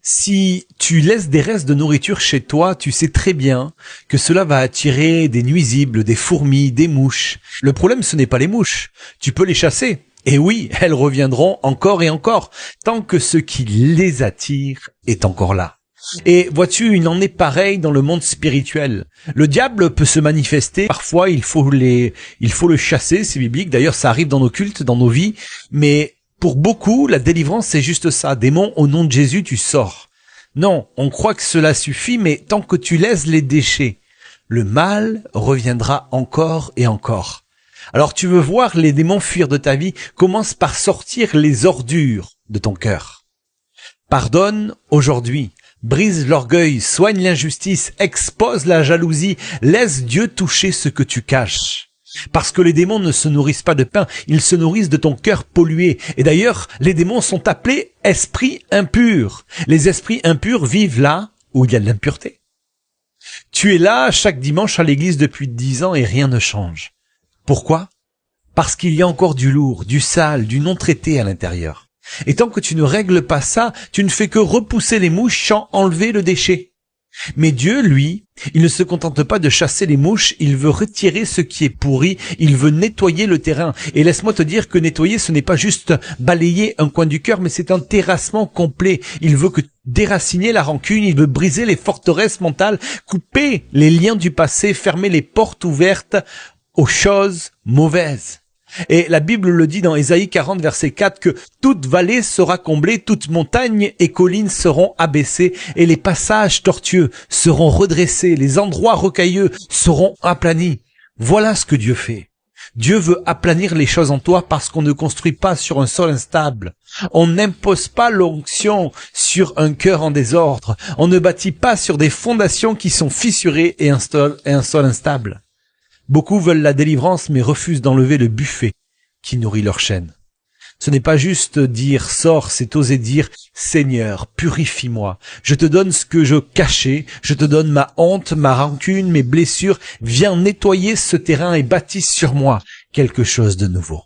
Si tu laisses des restes de nourriture chez toi, tu sais très bien que cela va attirer des nuisibles, des fourmis, des mouches. Le problème, ce n'est pas les mouches. Tu peux les chasser. Et oui, elles reviendront encore et encore, tant que ce qui les attire est encore là. Et vois-tu, il en est pareil dans le monde spirituel. Le diable peut se manifester, parfois il faut le chasser, c'est biblique. D'ailleurs, ça arrive dans nos cultes, dans nos vies, mais pour beaucoup, la délivrance, c'est juste ça. Démon, au nom de Jésus, tu sors. Non, on croit que cela suffit, mais tant que tu laisses les déchets, le mal reviendra encore et encore. Alors tu veux voir les démons fuir de ta vie, commence par sortir les ordures de ton cœur. Pardonne aujourd'hui, brise l'orgueil, soigne l'injustice, expose la jalousie, laisse Dieu toucher ce que tu caches. Parce que les démons ne se nourrissent pas de pain, ils se nourrissent de ton cœur pollué. Et d'ailleurs, les démons sont appelés esprits impurs. Les esprits impurs vivent là où il y a de l'impureté. Tu es là chaque dimanche à l'église depuis 10 ans et rien ne change. Pourquoi? Parce qu'il y a encore du lourd, du sale, du non traité à l'intérieur. Et tant que tu ne règles pas ça, tu ne fais que repousser les mouches sans enlever le déchet. Mais Dieu, lui, il ne se contente pas de chasser les mouches, il veut retirer ce qui est pourri, il veut nettoyer le terrain. Et laisse-moi te dire que nettoyer, ce n'est pas juste balayer un coin du cœur, mais c'est un terrassement complet. Il veut que déraciner la rancune, il veut briser les forteresses mentales, couper les liens du passé, fermer les portes ouvertes aux choses mauvaises. Et la Bible le dit dans Ésaïe 40, verset 4, que toute vallée sera comblée, toute montagne et collines seront abaissées, et les passages tortueux seront redressés, les endroits rocailleux seront aplanis. Voilà ce que Dieu fait. Dieu veut aplanir les choses en toi parce qu'on ne construit pas sur un sol instable. On n'impose pas l'onction sur un cœur en désordre. On ne bâtit pas sur des fondations qui sont fissurées et un sol instable. Beaucoup veulent la délivrance mais refusent d'enlever le buffet qui nourrit leur chaîne. Ce n'est pas juste dire « sors », c'est oser dire « Seigneur, purifie-moi. Je te donne ce que je cachais, je te donne ma honte, ma rancune, mes blessures. Viens nettoyer ce terrain et bâtis sur moi quelque chose de nouveau. »